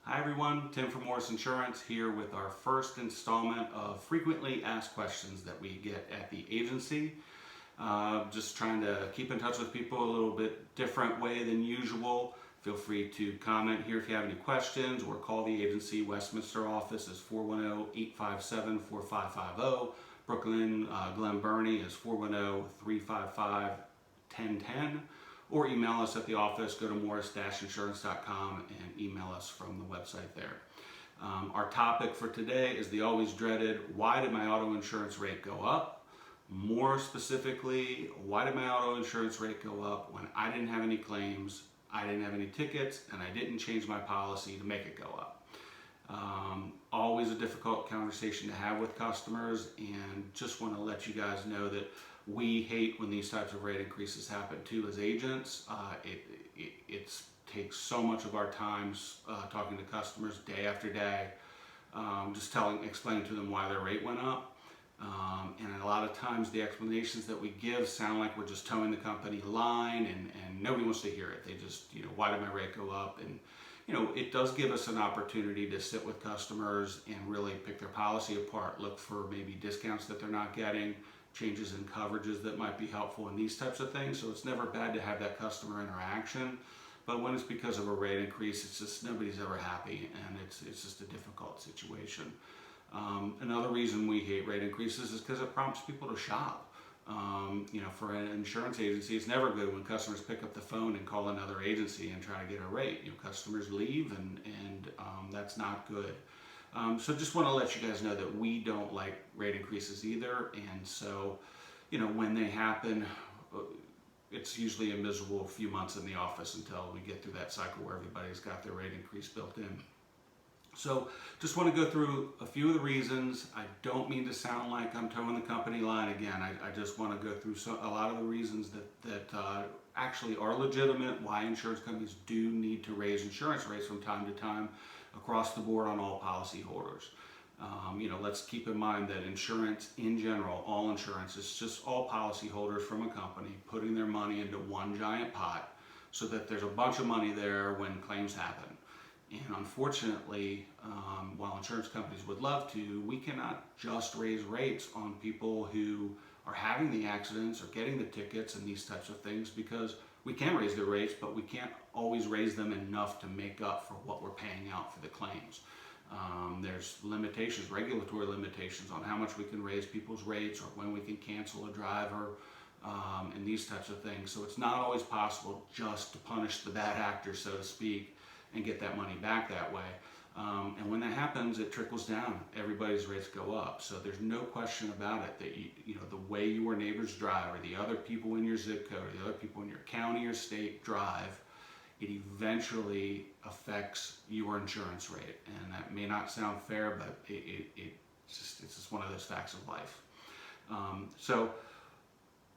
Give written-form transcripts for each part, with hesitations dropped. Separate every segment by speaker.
Speaker 1: Hi everyone, Tim from Morris Insurance here with our first installment of frequently asked questions that we get at the agency. Just trying to keep in touch with people a little bit different way than usual. Feel free to comment here if you have any questions or call the agency. Westminster office is 410-857-4550. Brooklyn, Glen Burnie is 410-355-1010. Or email us at the office. Go to morris-insurance.com and email us from the website there. Our topic for today is the always dreaded, why did my auto insurance rate go up? More specifically, why did my auto insurance rate go up when I didn't have any claims, I didn't have any tickets, and I didn't change my policy to make it go up? Always a difficult conversation to have with customers, and just want to let you guys know that we hate when these types of rate increases happen too as agents. It takes so much of our time talking to customers day after day, just explaining to them why their rate went up. And a lot of times the explanations that we give sound like we're just towing the company line, and nobody wants to hear it. They just, why did my rate go up? And it does give us an opportunity to sit with customers and really pick their policy apart, look for maybe discounts that they're not getting, changes in coverages that might be helpful, and these types of things. So it's never bad to have that customer interaction. But when it's because of a rate increase, it's just nobody's ever happy, and it's just a difficult situation. Another reason we hate rate increases is because it prompts people to shop. For an insurance agency, it's never good when customers pick up the phone and call another agency and try to get a rate. Customers leave, and that's not good. So just want to let you guys know that we don't like rate increases either, and so when they happen, it's usually a miserable few months in the office until we get through that cycle where everybody's got their rate increase built in. So just want to go through a few of the reasons. I don't mean to sound like I'm towing the company line again. I just want to go through a lot of the reasons that actually are legitimate, why insurance companies do need to raise insurance rates from time to time across the board on all policyholders. Let's keep in mind that insurance in general, all insurance, is just all policyholders from a company putting their money into one giant pot so that there's a bunch of money there when claims happen. And unfortunately, while insurance companies would love to, we cannot just raise rates on people who are having the accidents or getting the tickets and these types of things, because we can raise their rates, but we can't always raise them enough to make up for what we're paying out for the claims. There's limitations, regulatory limitations on how much we can raise people's rates or when we can cancel a driver, and these types of things. So it's not always possible just to punish the bad actors, so to speak, and get that money back that way. And when that happens, it trickles down. Everybody's rates go up. So there's no question about it that the way your neighbors drive, or the other people in your zip code, or the other people in your county or state drive, it eventually affects your insurance rate. And that may not sound fair, but it's just one of those facts of life. So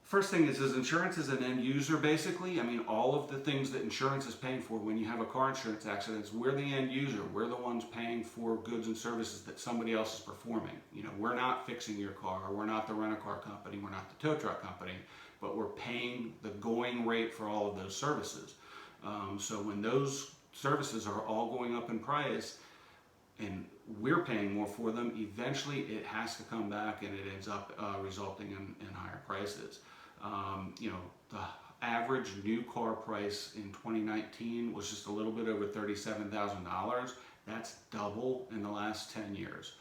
Speaker 1: first thing is insurance is an end user, basically. I mean, all of the things that insurance is paying for when you have a car insurance accident, we're the end user. We're the ones paying for goods and services that somebody else is performing. We're not fixing your car. We're not the rent-a-car company. We're not the tow truck company. But we're paying the going rate for all of those services. So when those services are all going up in price, and we're paying more for them, eventually it has to come back, and it ends up resulting in higher prices. The average new car price in 2019 was just a little bit over $37,000. That's double in the last 10 years.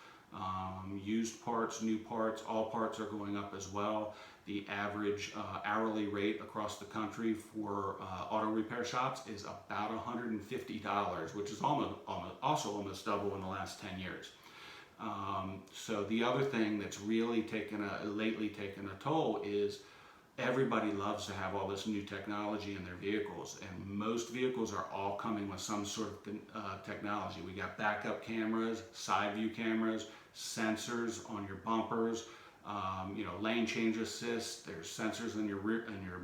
Speaker 1: Used parts, new parts, all parts are going up as well. The average hourly rate across the country for auto repair shops is about $150, which is also almost double in the last 10 years. So the other thing that's really lately taken a toll is everybody loves to have all this new technology in their vehicles, and most vehicles are all coming with some sort of technology. We got backup cameras, side view cameras, sensors on your bumpers, lane change assist. There's sensors in your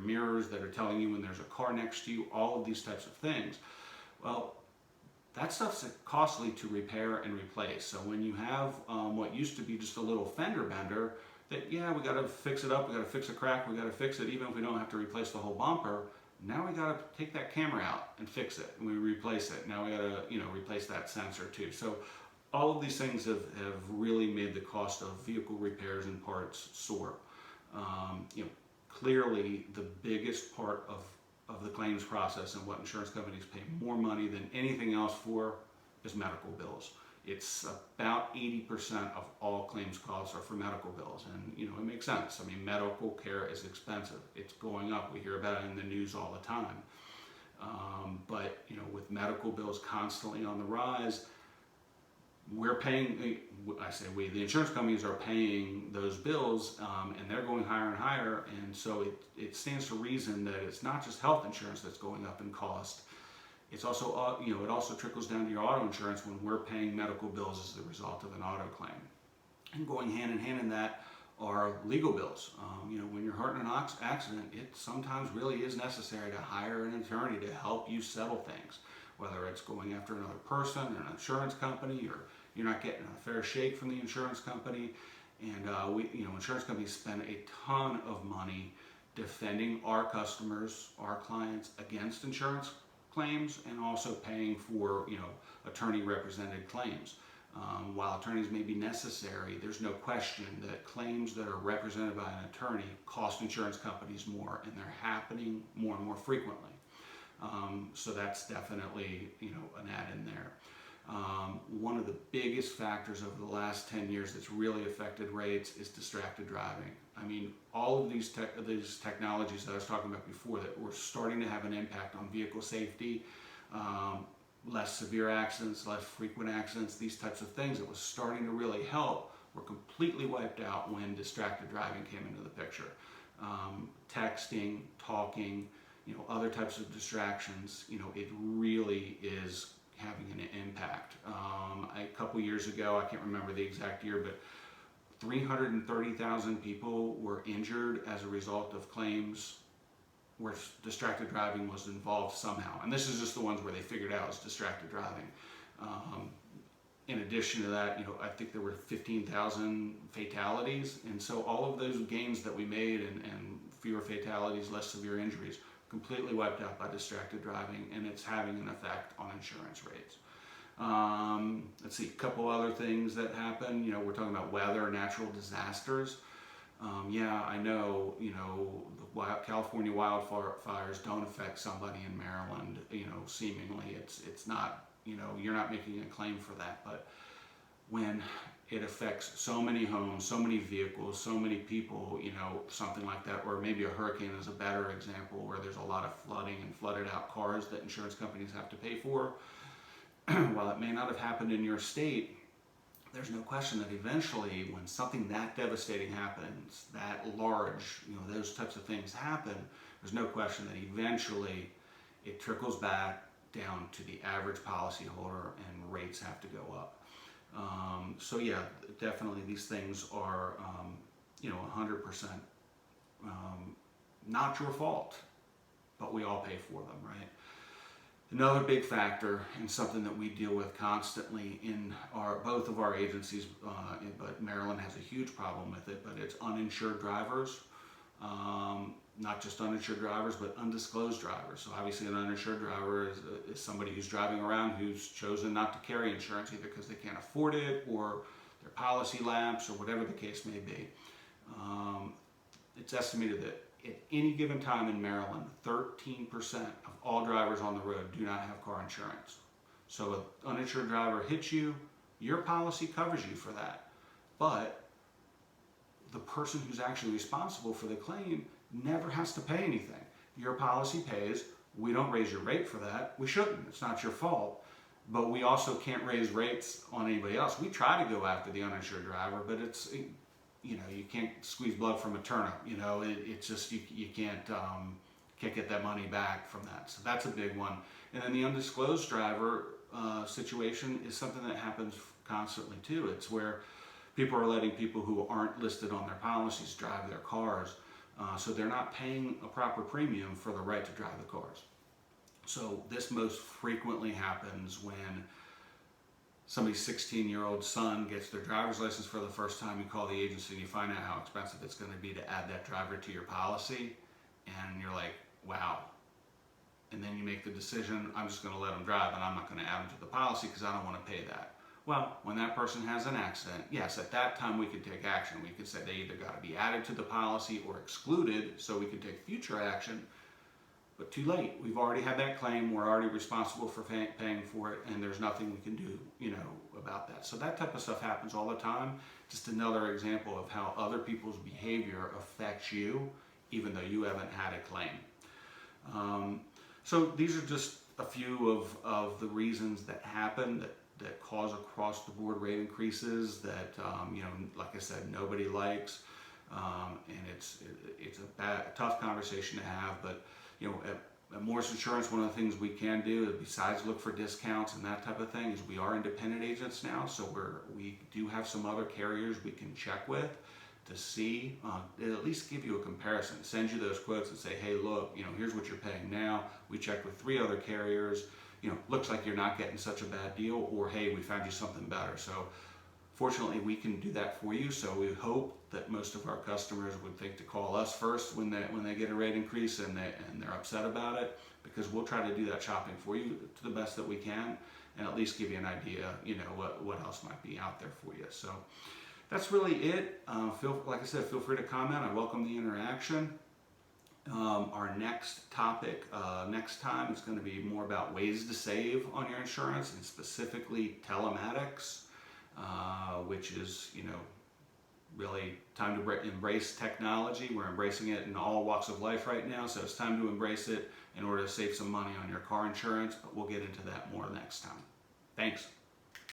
Speaker 1: mirrors that are telling you when there's a car next to you. All of these types of things. Well, that stuff's costly to repair and replace. So when you have what used to be just a little fender bender, that we got to fix it up, we got to fix a crack, we got to fix it, even if we don't have to replace the whole bumper, Now we got to take that camera out and fix it, and we replace it. Now we got to, replace that sensor too. So all of these things have really made the cost of vehicle repairs and parts soar. Clearly the biggest part of the claims process and what insurance companies pay more money than anything else for is medical bills. It's about 80% of all claims costs are for medical bills, and it makes sense. I mean, medical care is expensive. It's going up. We hear about it in the news all the time. But with medical bills constantly on the rise, we're paying, I say we, the insurance companies are paying those bills, and they're going higher and higher, and so it stands to reason that it's not just health insurance that's going up in cost. It's also, it also trickles down to your auto insurance when we're paying medical bills as the result of an auto claim. And going hand in hand in that are legal bills. When you're hurt in an accident, it sometimes really is necessary to hire an attorney to help you settle things, whether it's going after another person or an insurance company, or you're not getting a fair shake from the insurance company. And insurance companies spend a ton of money defending our customers, our clients, against insurance claims, and also paying for attorney represented claims. While attorneys may be necessary, there's no question that claims that are represented by an attorney cost insurance companies more, and they're happening more and more frequently. So that's definitely an add in there. One of the biggest factors over the last 10 years that's really affected rates is distracted driving. I mean, all of these technologies that I was talking about before that were starting to have an impact on vehicle safety, less severe accidents, less frequent accidents, these types of things that was starting to really help, were completely wiped out when distracted driving came into the picture. Texting, talking, other types of distractions, it really is having an impact. A couple years ago, I can't remember the exact year, but 330,000 people were injured as a result of claims where distracted driving was involved somehow. And this is just the ones where they figured out it's distracted driving. In addition to that, I think there were 15,000 fatalities. And so all of those gains that we made and fewer fatalities, less severe injuries, completely wiped out by distracted driving, and it's having an effect on insurance rates. Let's see, a couple other things that happen. We're talking about weather, natural disasters. I know, the California wildfires don't affect somebody in Maryland, seemingly. It's not, you're not making a claim for that, but when it affects so many homes, so many vehicles, so many people, something like that, or maybe a hurricane is a better example where there's a lot of flooding and flooded out cars that insurance companies have to pay for. While it may not have happened in your state, there's no question that eventually when something that devastating happens, that large, those types of things happen, there's no question that eventually it trickles back down to the average policyholder and rates have to go up. So yeah, definitely these things are, 100% not your fault, but we all pay for them, right? Another big factor, and something that we deal with constantly in both of our agencies, but Maryland has a huge problem with it, but it's uninsured drivers. Not just uninsured drivers, but undisclosed drivers. So obviously an uninsured driver is somebody who's driving around who's chosen not to carry insurance, either because they can't afford it or their policy lapse or whatever the case may be. It's estimated that at any given time in Maryland, 13% of all drivers on the road do not have car insurance. So an uninsured driver hits you, your policy covers you for that. But the person who's actually responsible for the claim never has to pay anything. Your policy pays. We don't raise your rate for that. We shouldn't. It's not your fault. But we also can't raise rates on anybody else. We try to go after the uninsured driver, but you can't squeeze blood from a turnip. It's just you can't get that money back from that. So that's a big one. And then the undisclosed driver situation is something that happens constantly too. It's where people are letting people who aren't listed on their policies drive their cars. So they're not paying a proper premium for the right to drive the cars. So this most frequently happens when somebody's 16-year-old son gets their driver's license for the first time. You call the agency and you find out how expensive it's going to be to add that driver to your policy. And you're like, wow, and then you make the decision, I'm just going to let them drive and I'm not going to add them to the policy because I don't want to pay that. Well, when that person has an accident, yes, at that time we could take action. We could say they either got to be added to the policy or excluded, so we could take future action. But too late. We've already had that claim. We're already responsible for paying for it, and there's nothing we can do, about that. So that type of stuff happens all the time. Just another example of how other people's behavior affects you, even though you haven't had a claim. So these are just a few of the reasons that happen that cause across the board rate increases that, like I said, nobody likes. And it's a tough conversation to have, but at Morris Insurance, one of the things we can do, besides look for discounts and that type of thing, is we are independent agents now, so we do have some other carriers we can check with to see, at least give you a comparison, send you those quotes and say, hey, look, here's what you're paying now. We checked with 3 other carriers. Looks like you're not getting such a bad deal, or hey, we found you something better. So fortunately, we can do that for you. So we hope that most of our customers would think to call us first when they get a rate increase and they're upset about it, because we'll try to do that shopping for you to the best that we can, and at least give you an idea, what else might be out there for you. So that's really it. Like I said, feel free to comment. I welcome the interaction. Our next topic next time is going to be more about ways to save on your insurance, and specifically telematics, which is, really time to embrace technology. We're embracing it in all walks of life right now, so it's time to embrace it in order to save some money on your car insurance, but we'll get into that more next time. Thanks.